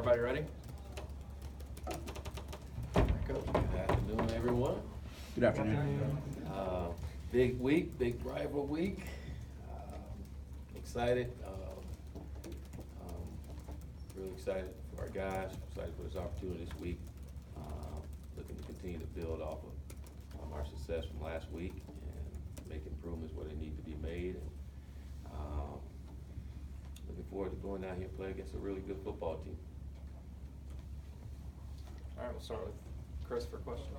Everybody ready? Coach. Good afternoon, everyone. Good afternoon. Big week, big rival week. Excited. Really excited for our guys. Excited for this opportunity this week. Looking to continue to build off of our success from last week and make improvements where they need to be made. And, looking forward to going down here and play against a really good football team. All right, we'll start with Chris for questions.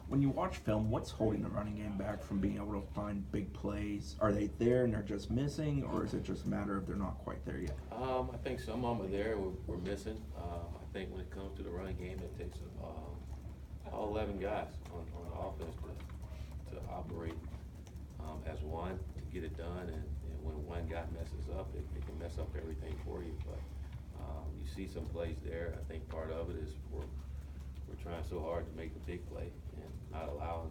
When you watch film, what's holding the running game back from being able to find big plays? Are they there and they're just missing, or is it just a matter of they're not quite there yet? I think some of them are there. We're missing. I think when it comes to the running game, it takes all 11 guys on the offense to operate as one to get it done. And when one guy messes up, it can mess up everything for you. But you see some plays there. I think part of it is we're trying so hard to make the big play and not allowing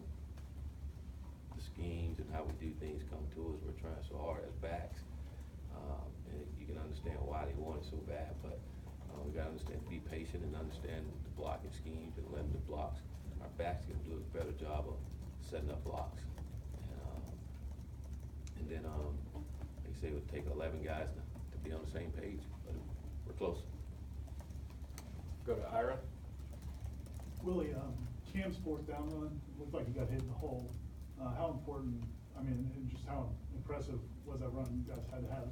the schemes and how we do things come to us. We're trying so hard as backs, and you can understand why they want it so bad. But we got to understand, be patient, and understand the blocking schemes and letting the blocks. Our backs can do a better job of setting up blocks, and then like I say, it would take 11 guys to be on the same page, but we're close. Go to Ira. Willie, Cam's fourth down run looked like he got hit in the hole. How important, I mean, and just how impressive was that run you guys had to have?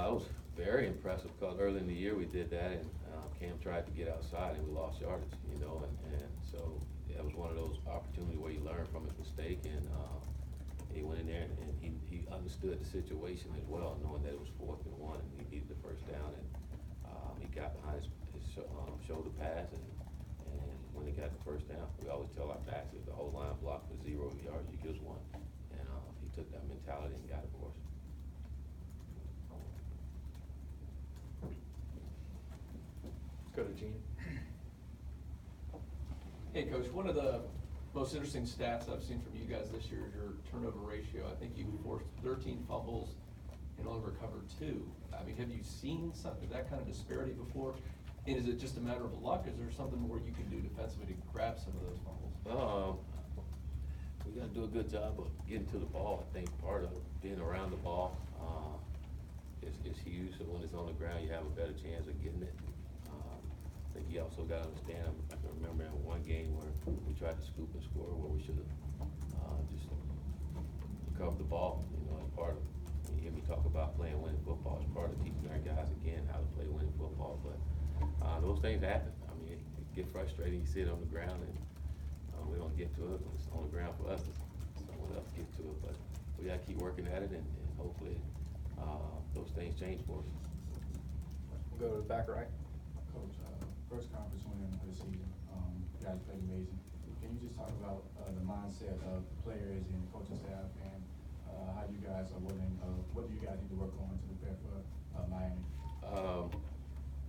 It was very impressive because early in the year we did that, and Cam tried to get outside and we lost yardage, you know, and so it was one of those opportunities where you learn from his mistake, and he went in there and he understood the situation as well, knowing that it was 4th and 1 and he needed the first down, and he got behind his shoulder pass, and when he got the first down, we always tell our backs if the whole line block for 0 yards, you just won, and he took that mentality and got it for us. Go to Gene. Hey, Coach, one of the most interesting stats I've seen from you guys this year is your turnover ratio. I think you forced 13 fumbles and only recovered 2. I mean, have you seen that kind of disparity before? And is it just a matter of luck? Is there something more you can do defensively to grab some of those fumbles? We got to do a good job of getting to the ball. I think part of being around the ball is huge. So when it's on the ground, you have a better chance of getting it. I think you also got to understand, I can remember in one game where we tried to scoop and score where we should have just recovered the ball. You know, as part of, you hear me talk about playing winning football, it's part of teaching our guys again how to play winning football. But those things happen. I mean, it get frustrating. You see it on the ground, and we don't get to it. When it's on the ground for us, someone else get to it. But we got to keep working at it, and hopefully those things change for us. We'll go to the back right. Coach, first conference win of the season. You guys played amazing. Can you just talk about the mindset of the players and the coaching staff, and how you guys are willing, what do you guys need to work on to prepare for Miami?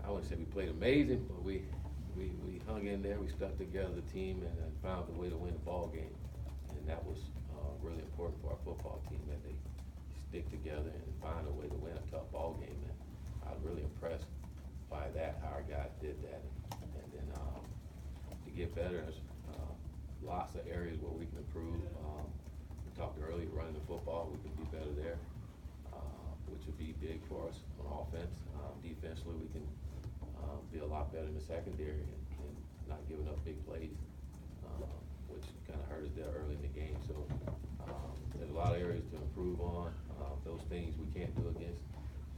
I wouldn't say we played amazing, but we hung in there. We stuck together, the team, and found a way to win the ball game. And that was really important for our football team, that they stick together and find a way to win a tough ball game. And I was really impressed by that, how our guys did that. And then to get better, there's lots of areas where we can improve. We talked earlier, running the football, we can be better there, which would be big for us on offense. Defensively, we can be a lot better in the secondary and not giving up big plays, which kind of hurt us there early in the game. So there's a lot of areas to improve on. Those things we can't do against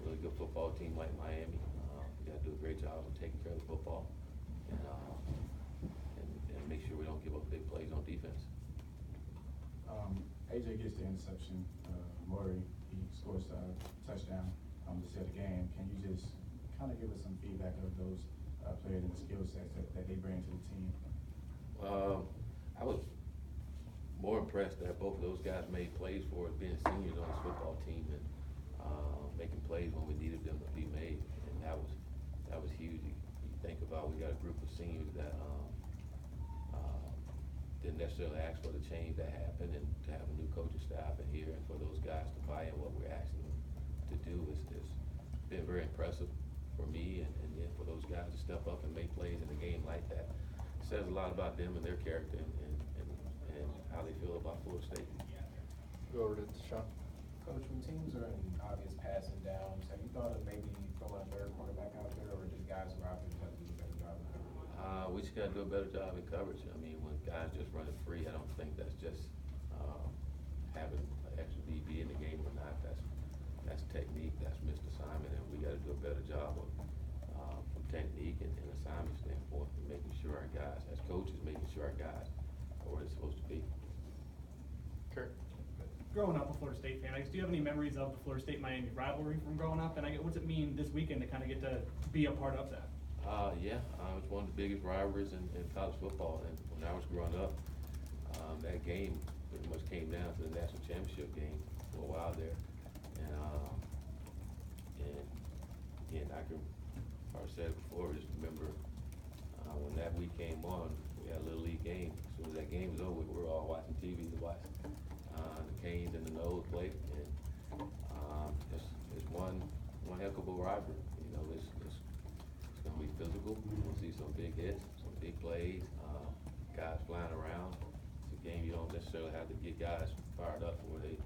a really good football team like Miami. We got to do a great job of taking care of the football and make sure we don't give up big plays on defense. AJ gets the interception. Murray, he scores a touchdown to set the game. Can you just kind of give us some feedback of those players and the skill sets that they bring to the team? I was more impressed that both of those guys made plays for us, being seniors on this football team, and making plays when we needed them to be made, and that was huge. You think about, we got a group of seniors that didn't necessarily ask for the change that happened, and to have a new coaching staff in here, and for those guys to buy in what we're asking them to do is been very impressive for me, and then for those guys to step up and make plays in a game like that. Says a lot about them and their character and how they feel about Florida State. Go over to Sean. Coach, when teams are in obvious passing downs, have you thought of maybe throwing a third quarterback out there, or just guys who are out there trying to do a better job of coverage? We just gotta do a better job in coverage. I mean, when guys just running free, I don't think that's just, having an extra DB in the game or not. That's technique, that's missed assignment, and we gotta do a better job of, from technique and assignment standpoint, and making sure our guys, as coaches, making sure our guys are where they're supposed to be. Kurt. Growing up a Florida State fan, I guess, do you have any memories of the Florida State-Miami rivalry from growing up? And what's it mean this weekend to kind of get to be a part of that? It's one of the biggest rivalries in college football, and when I was growing up, that game pretty much came down to the national championship game for a while there. And again, I can, I said it before, just remember, when that week came on, we had a little league game. As soon as that game was over, we were all watching TV to watch the Canes and the Noles play, and it's one heck of a rivalry. You know, it's gonna be physical. We'll see some big hits, some big plays, guys flying around. It's a game you don't necessarily have to get guys fired up for. They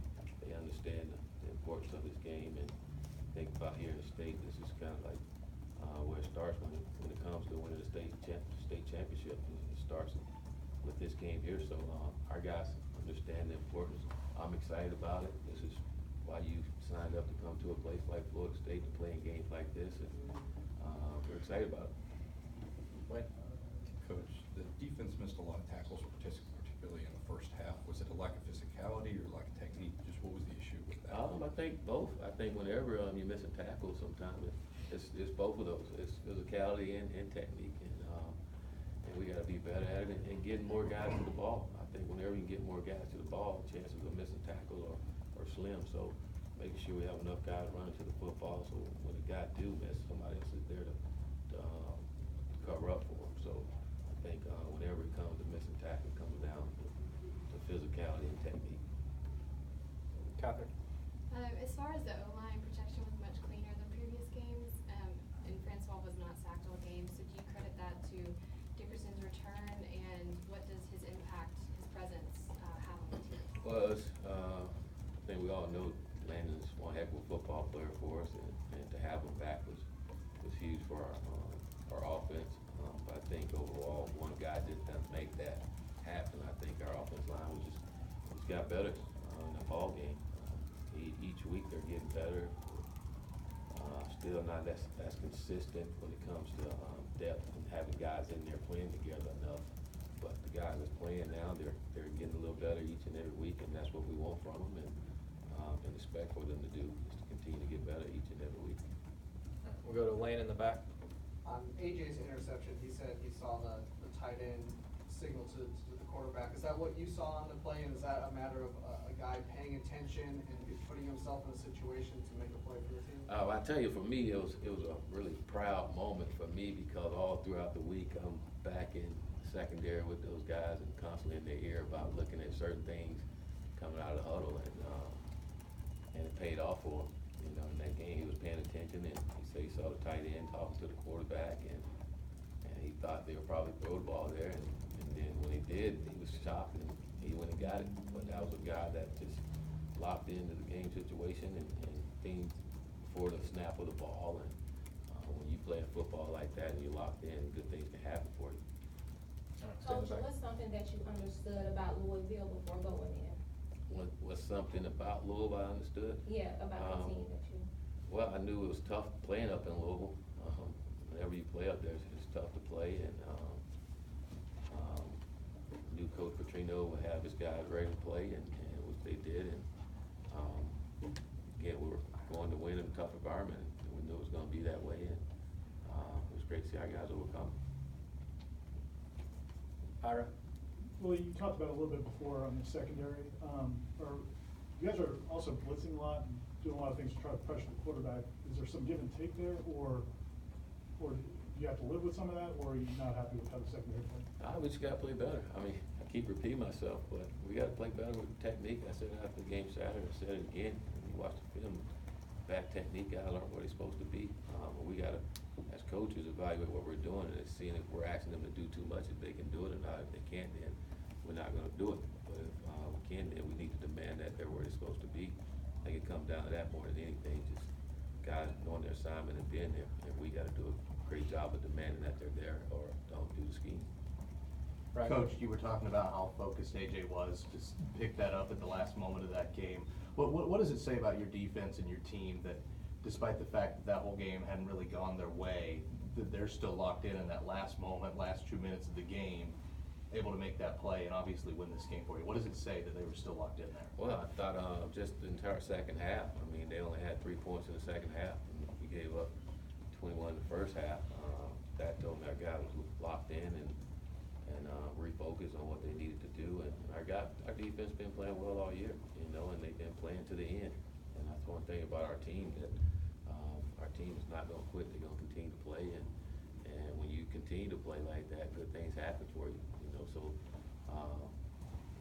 understand the importance of this game, and think about here in the state, this is kind of like where it starts when it comes to winning the state championship. It starts with this game here. So our guys understand the importance. I'm excited about it. This is why you signed up to come to a place like Florida State to play in games like this, and we're excited about it. Wayne. Coach, the defense missed a lot of tackles, particularly in the first half. Was it a lack of physicality or lack of technique? Just what was the issue with that? I think both. I think whenever you miss a tackle, sometimes it's both of those. It's physicality and technique, and we got to be better at it and getting more guys to the ball. I think whenever you can get more guys to the ball, chances of missing tackle are slim. So making sure we have enough guys running to the football, so when the guy do miss, somebody else is there to cover up for him. So I think whenever it comes to missing tackle, it comes down to physicality and technique. Catherine. As far as the O-line, protection was much cleaner than previous games, and Francois was not sacked all game. So do you credit that to Dickerson's return, and what does his impact, his presence, have on the team? Well, I think we all know Landon's one heck of a football player for us, and to have him back was huge for our offense. But I think overall, one guy just doesn't make that happen. I think our offense line just got better in the ball game. Each week they're getting better. Still not as consistent when it comes to depth and having guys in there playing together enough. But the guys that's playing now, they're getting a little better each and every week, and that's what we want from them, and expect for them to do is to continue to get better each and every week. We'll go to Lane in the back. On AJ's interception, he said he saw the tight end signal to the quarterback. Is that what you saw on the play, and is that a matter of a guy paying attention and putting himself in a situation to make a play for the team? I tell you, for me, it was a really proud moment for me, because all throughout the week I'm back in secondary with those guys and constantly in their ear about looking at certain things coming out of the huddle, and it paid off for him. You know, in that game he was paying attention, and he said he saw the tight end talking to the quarterback, and he thought they would probably throw the ball there, and then when he did, he was shocked, and he went and got it. But that was a guy that just locked into the game situation and things before the snap of the ball, and when you play football like that and you're locked in, good things can happen for you. Coach, what's something that you understood about Louisville before going in? What's something about Louisville I understood? Yeah, about the team that you. Well, I knew it was tough playing up in Louisville. Whenever you play up there, it's tough to play, and new coach Petrino would have his guys ready to play, and which they did, and again, we were going to win in a tough environment, and we knew it was going to be that way, and it was great to see our guys overcome. Ira. Well, you talked about it a little bit before on the secondary, or you guys are also blitzing a lot and doing a lot of things to try to pressure the quarterback. Is there some give and take there, or do you have to live with some of that, or are you not happy with how the secondary played? We just got to play better. I mean, I keep repeating myself, but we got to play better with technique. I said it after the game Saturday. I said it again. When you watch the film, bad technique guys aren't where they're supposed to be. We got to as coaches, evaluate what we're doing and seeing if we're asking them to do too much, if they can do it or not. If they can't, then we're not gonna do it. But if we can, then we need to demand that they're where they're supposed to be. I think it comes down to that more than anything, just guys knowing their assignment and being there. And we gotta do a great job of demanding that they're there or don't do the scheme. Right. Coach, you were talking about how focused AJ was, just picked that up at the last moment of that game. What does it say about your defense and your team that despite the fact that that whole game hadn't really gone their way, that they're still locked in that last moment, last 2 minutes of the game, able to make that play and obviously win this game for you? What does it say that they were still locked in there? Well, I thought just the entire second half. I mean, they only had 3 points in the second half. And we gave up 21 in the first half. That told me our guys was locked in and refocused on what they needed to do. And our defense been playing well all year, you know, and they've been playing to the end. And that's one thing about our team, that our team is not going to quit. They're going to continue to play. And when you continue to play like that, good things happen for you, you know. So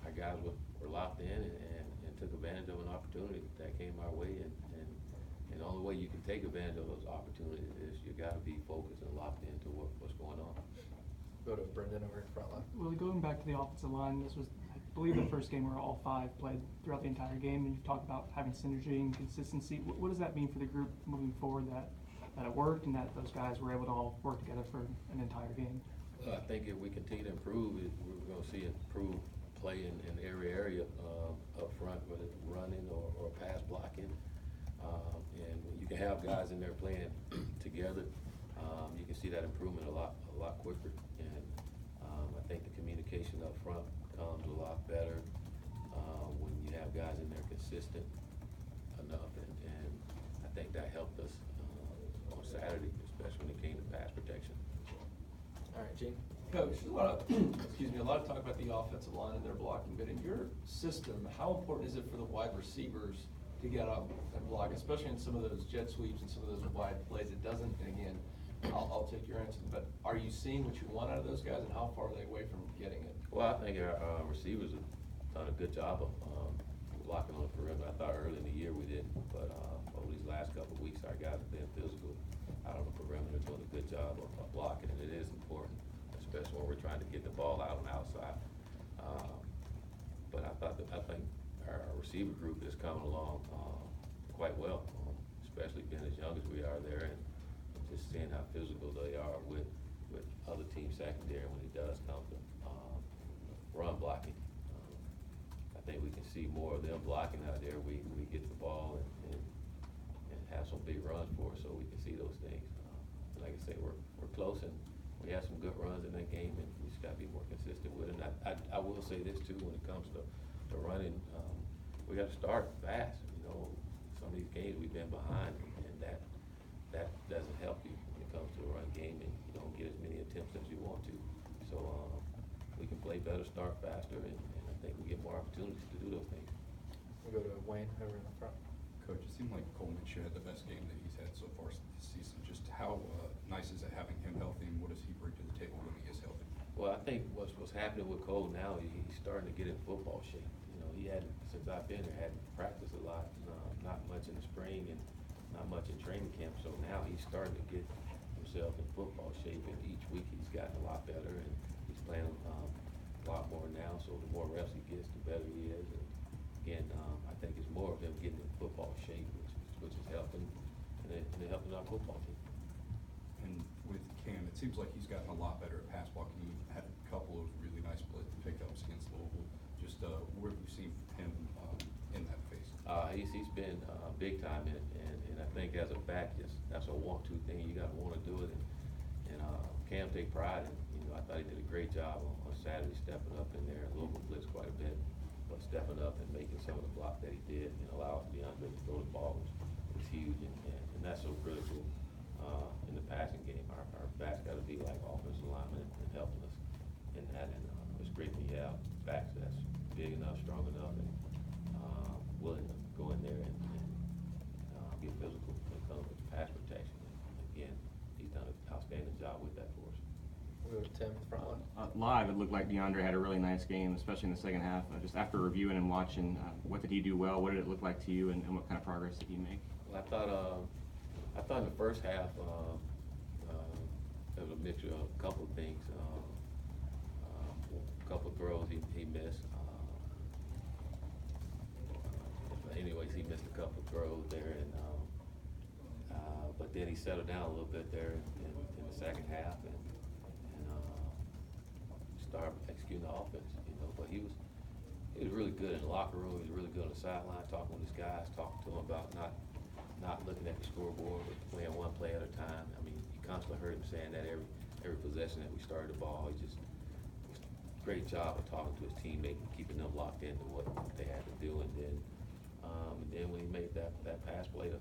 our guys were locked in and took advantage of an opportunity that came our way. And the only way you can take advantage of those opportunities is you got to be focused and locked into what's going on. Go to Brendan over in front line. Willie, going back to the offensive line, this was, I believe, the first game where all 5 played throughout the entire game, and you talked about having synergy and consistency. What does that mean for the group moving forward, that it worked and that those guys were able to all work together for an entire game? I think if we continue to improve, we're going to see improved play in every area up front, whether it's running or pass blocking. And when you can have guys in there playing together, you can see that improvement a lot quicker. And I think the communication up front comes a lot better when you have guys in there consistent enough. And I think that helped us on Saturday, especially when it came to pass protection. All right, Gene. Coach, a lot of, a lot of talk about the offensive line and their blocking, but in your system, how important is it for the wide receivers to get up and block, especially in some of those jet sweeps and some of those wide plays? It doesn't, and again, I'll take your answer, but are you seeing what you want out of those guys, and how far are they away from getting it? Well, I think our receivers have done a good job of blocking on the perimeter. I thought early in the year we didn't, but over these last couple of weeks, our guys have been physical out on the perimeter, doing a good job of blocking, and it is important, especially when we're trying to get the ball out on the outside. But I think our receiver group is coming along quite well, especially being as young as we are there, and just seeing how physical they are with other team secondary when it does come to run blocking. I think we can see more of them blocking out there. We get the ball and have some big runs for us, so we can see those things. Like I say, we're close, and we have some good runs in that game, and we just got to be more consistent with it. And I will say this too, when it comes to running, we got to start fast. You know, some of these games we've been behind, and that doesn't help you when it comes to a run game, and you don't get as many attempts as you want to. So we can play better, start faster, and I think we get more opportunities to do those things. We'll go to Wayne over in the front. Coach, it seemed like Cole Mitchell had the best game that he's had so far this season. Just how nice is it having him healthy, and what does he bring to the table when he is healthy? Well, I think what's happening with Cole now, he's starting to get in football shape. You know, he hadn't, since I've been there, hadn't practiced a lot, not much in the spring and not much in training camp. So now he's starting to get himself in football shape, and each week he's gotten a lot better, and he's playing a lot more now. So the more reps he gets, the better he is. And again, I think it's more of them getting in football shape, which is helping, and they're helping our football team. And with Cam, it seems like he's gotten a lot better at pass blocking. He had a couple of really nice pickups against Louisville. Just where have you seen him in that phase? He's been big time in it, and I think as a back, that's a 1-2 thing. You got to want to do it, and Cam take pride in. You know, I thought he did a great job on Saturday, stepping up in there. Louisville blitzed quite a bit, but stepping up and making some of the block that he did, and allowing DeAndre to throw the ball was huge, and that's so critical in the passing game. Our backs got to be like offensive linemen and helping us in that, and it's great when you have backs that's big enough, strong enough, and willing to go in there and be physical when it comes to pass protection. And again, he's done an outstanding job with that for us. We'll go to Tim in the front line. Live, it looked like DeAndre had a really nice game, especially in the second half. Just after reviewing and watching, what did he do well? What did it look like to you, and what kind of progress did he make? Well, I thought in the first half, it was a mixture of a couple of things. A couple of throws he missed. But anyways, he missed a couple of throws there, and but then he settled down a little bit there in the second half and started executing the offense. You know, but he was really good in the locker room. He was really good on the sideline, talking with his guys, talking to them about not looking at the scoreboard, but playing one play at a time. I mean, you constantly heard him saying that every possession that we started the ball. He just great job of talking to his teammates and keeping them locked into what they had to do. And then when he made that pass play to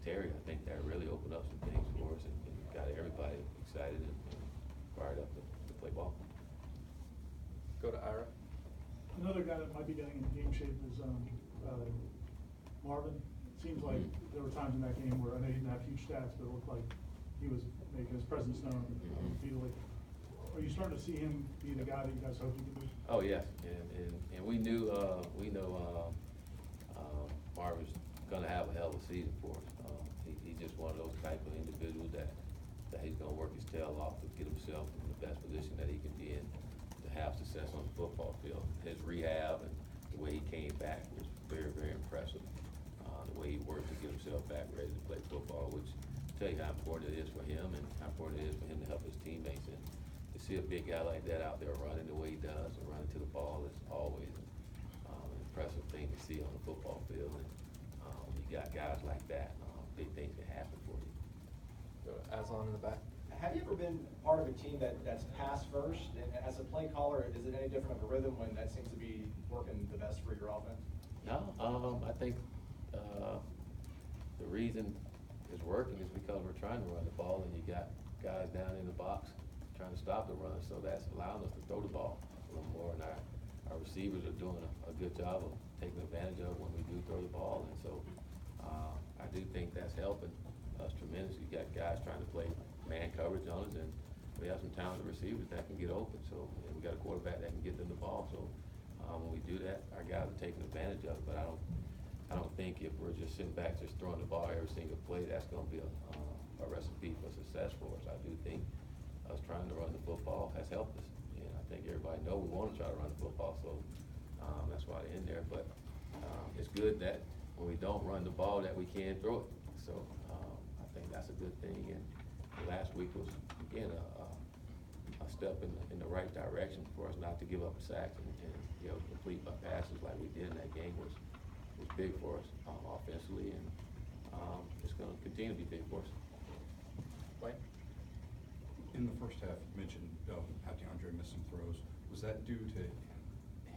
Terry, I think that really opened up some things for us and got everybody excited and fired up to play ball. Go to Ira. Another guy that might be getting into game shape is Marvin. It seems like there were times in that game where I know he didn't have huge stats, but it looked like he was making his presence known repeatedly. Are you starting to see him be the guy that you guys hoped he could be? Oh yes, and we know Marvin's gonna have a hell of a season for us. He's just one of those type of individuals that he's gonna work his tail off to get himself in the best position that he can be in to have success on the football field. His rehab and the way he came back was very, very impressive. The way he worked to get himself back ready to play football, which tell you how important it is for him and how important it is for him to help his teammates. And to see a big guy like that out there running the way he does and running to the ball is always an impressive thing to see on the football field. And when you got guys like that, big things can happen for you. Go to Aslan in the back. Have you ever been part of a team that's pass first? And as a play caller, is it any different of a rhythm when that seems to be working the best for your offense? No, I think the reason it's working is because we're trying to run the ball and you got guys down in the box trying to stop the run, so that's allowing us to throw the ball a little more, and our receivers are doing a good job of taking advantage of when we do throw the ball, and so I do think that's helping us tremendously. You got guys trying to play man coverage on us, and we have some talented receivers that can get open, so and we got a quarterback that can get them the ball, so when we do that, our guys are taking advantage of it, but I don't think if we're just sitting back just throwing the ball every single play, that's going to be a recipe for success for us. I do think us trying to run the football has helped us, and I think everybody knows we want to try to run the football, so that's why they're in there. But it's good that when we don't run the ball that we can throw it. So I think that's a good thing. And last week was again a step in the right direction for us not to give up a sack and complete our passes like we did in that game was big for us offensively, and it's going to continue to be big for us. Wayne? In the first half, you mentioned how DeAndre missed some throws. Was that due to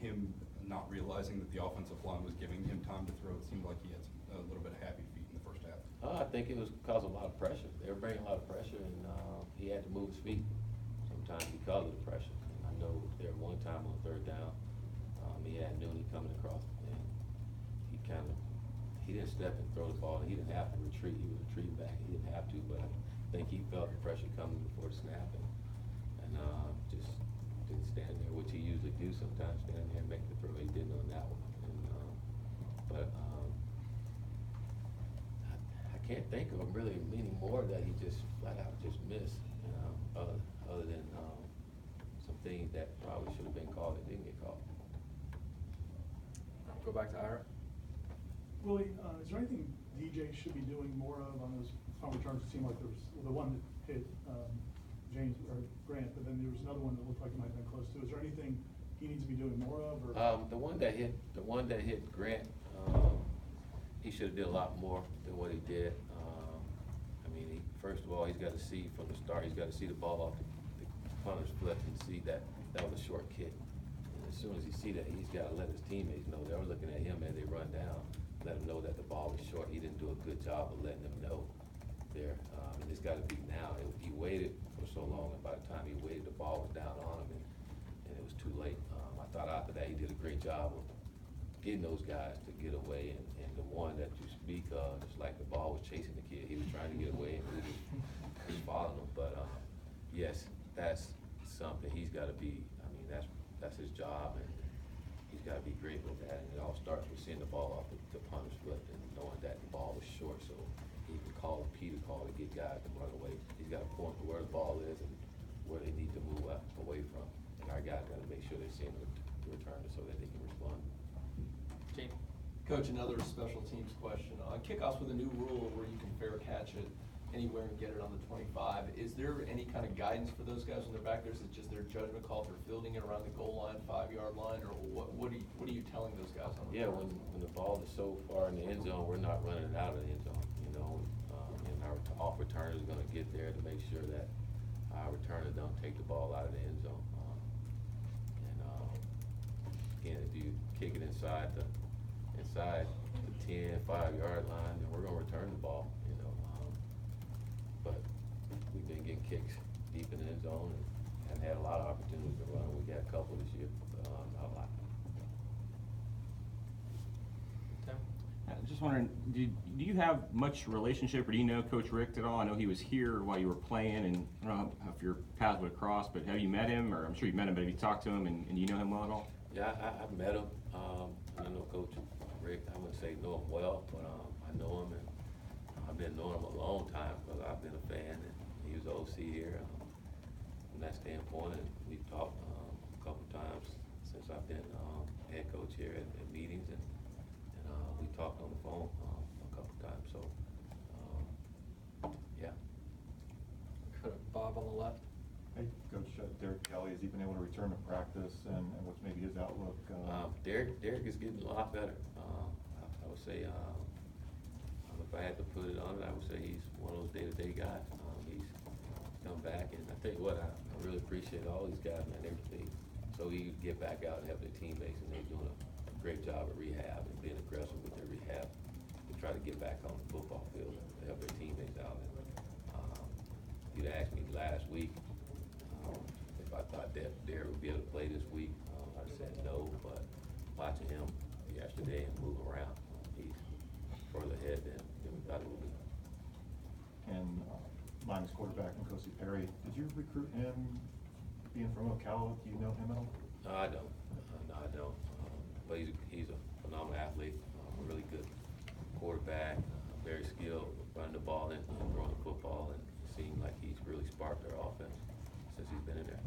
him not realizing that the offensive line was giving him time to throw? It seemed like he had a little bit of happy feet in the first half. I think it was because of a lot of pressure. They were bringing a lot of pressure, and he had to move his feet sometimes because of the pressure. And I know there one time on third down, he had Nooney coming across, and he didn't step and throw the ball. He didn't have to retreat. He was retreating back. He didn't have to, but I think he felt the pressure coming before the snap, and just didn't stand there, which he usually do sometimes, stand there and make the throw. He didn't on that one. But I can't think of really many more that he just flat out just missed, other than some things that probably should have been called that didn't get called. Go back to Ira. Willie, is there anything DJ should be doing more of on those punt returns? It seemed like there was the one that hit James or Grant, but then there was another one that looked like it might have been close to. Is there anything he needs to be doing more of? Or? The one that hit Grant, he should have did a lot more than what he did. I mean, first of all, he's got to see from the start. He's got to see the ball off the punter's foot and see that was a short kick. And as soon as he see that, he's got to let his teammates know. They were looking at him as they run down. Let him know that the ball was short. He didn't do a good job of letting them know there. And it's got to be now. He waited for so long, and by the time he waited, the ball was down on him, and it was too late. I thought after that he did a great job of getting those guys to get away, and the one that you speak of, it's like the ball was chasing the kid. He was trying to get away, and he was following him. But yes, that's something he's got to be. I mean, that's his job, and he's got to be great with that. And it all starts with seeing the ball off the punter's foot and knowing that the ball was short, so he can call a Peter call to get guys to run away. He's gotta point to where the ball is and where they need to move away from. And our guys gotta make sure they see them return so that they can respond. Gene? Coach, another special teams question. On kickoffs with a new rule where you can fair catch it anywhere and get it on the 25, is there any kind of guidance for those guys when they're back there? Is it just their judgment call for fielding it around the goal line, 5-yard line, or what are you telling those guys on the Yeah, field? when the ball is so far in the end zone, we're not running it out of the end zone, you know, and our off returner is gonna get there to make sure that our returner don't take the ball out of the end zone. Again, if you kick it inside the 10, 5-yard line, then we're gonna return the ball, you know. But we've been getting kicks deep in the end zone and haven't had a lot of opportunities to run. We got a couple this year, not a lot. Tim? Just wondering, do you have much relationship, or do you know Coach Rick at all? I know he was here while you were playing, and I don't know if your paths would cross, but have you met him, or I'm sure you've met him, but have you talked to him, and do you know him well at all? Yeah, I've met him. I know Coach Rick. I wouldn't say know him well, but I know him, and I've been knowing him a long time because I've been a fan, and he was OC here from that standpoint, and we've talked a couple times since I've been head coach here at meetings, and we talked on the phone a couple times. So, yeah. Go to Bob on the left. Hey, Coach Derek Kelly, has he been able to return to practice, and what's maybe his outlook? Derek is getting a lot better. I would say, if I had to put it on it, I would say he's one of those day-to-day guys. He's come back, and I tell you what, I really appreciate all these guys, man. They so eager to get back out and help their teammates, and they're doing a great job at rehab and being aggressive with their rehab to try to get back on the football field and help their teammates out. And, you'd asked me last week if I thought that Derek would be able to play this week. I said no, but watching him yesterday and move around, he's further ahead than we thought he would be. And Lions quarterback Nkosi Perry, did you recruit him being from Ocala? Do you know him at all? No, I don't. No, I don't. But he's a phenomenal athlete, a really good quarterback, very skilled, running the ball and throwing the football, and it seemed like he's really sparked their offense since he's been in there.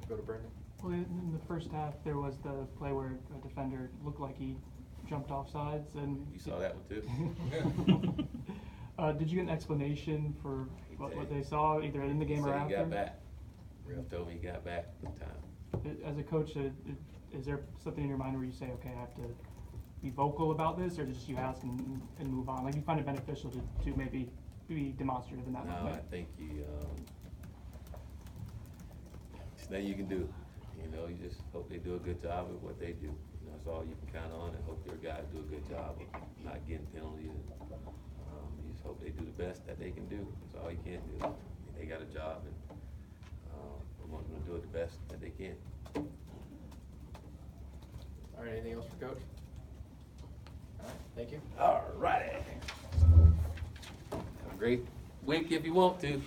Go to Brendan. Well, in the first half, there was the play where a defender looked like he jumped off sides, and You saw that one too? did you get an explanation for what they saw, either in the game or after? He got back. Ref told me he got back in time. As a coach, is there something in your mind where you say, okay, I have to be vocal about this, or just you ask and move on? Like, you find it beneficial to maybe be demonstrative in that No, moment? I think there's nothing you can do. You know, you just hope they do a good job at what they do. You know, that's all you can count on, and hope their guys do a good job of not getting penalties. And, you just hope they do the best that they can do. That's all you can do. I mean, they got a job, and we want them to do it the best that they can. All right, anything else for Coach? All right, thank you. All righty. Have a great week if you want to.